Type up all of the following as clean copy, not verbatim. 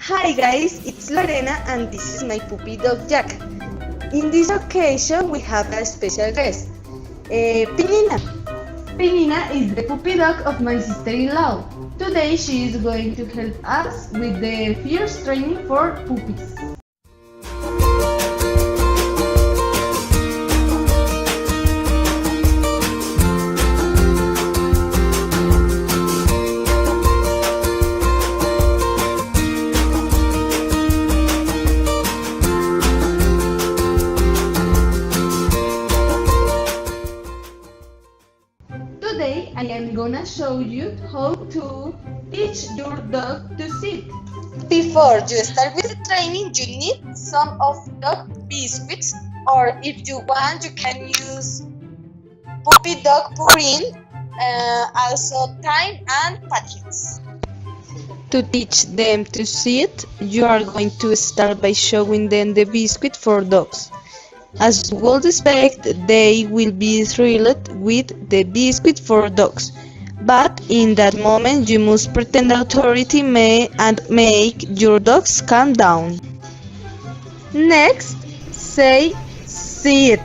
Hi guys, it's Lorena and this is my puppy dog Jack. In this occasion we have a special guest, Pinina. Pinina is the puppy dog of my sister-in-law. Today she is going to help us with the first training for puppies. Today I am gonna show you how to teach your dog to sit. Before you start with the training, you need some of dog biscuits, or if you want, you can use puppy dog purine, also thyme and patience. To teach them to sit, you are going to start by showing them the biscuit for dogs. As you would expect, they will be thrilled with the biscuit for dogs, but in that moment you must pretend authority and make your dogs calm down. Next, say sit.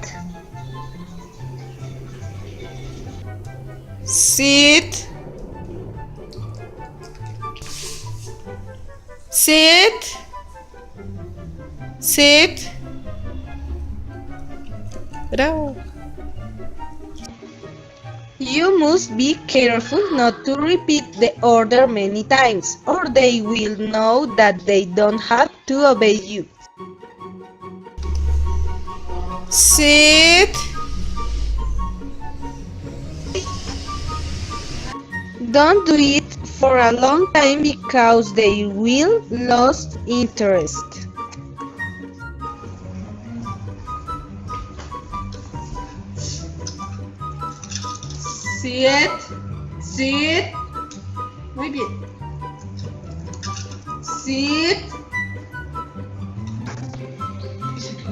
Sit. Sit. Sit. Bravo. You must be careful not to repeat the order many times, or they will know that they don't have to obey you. Sit. Don't do it for a long time because they will lose interest. Sit. Sit. Muy bien. Sit.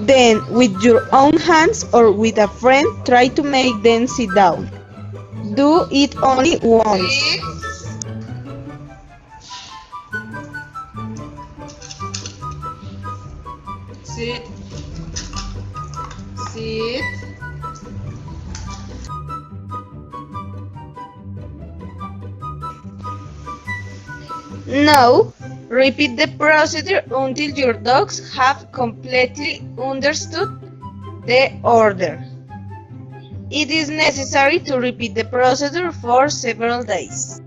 Then, with your own hands or with a friend, try to make them sit down. Do it only once. Sit. Sit. Now, repeat the procedure until your dogs have completely understood the order. It is necessary to repeat the procedure for several days.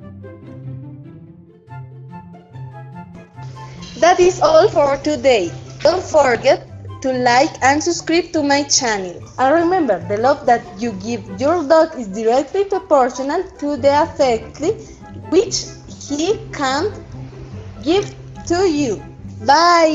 That is all for today. Don't forget to like and subscribe to my channel. And remember, the love that you give your dog is directly proportional to the affection which he can give to you. Bye!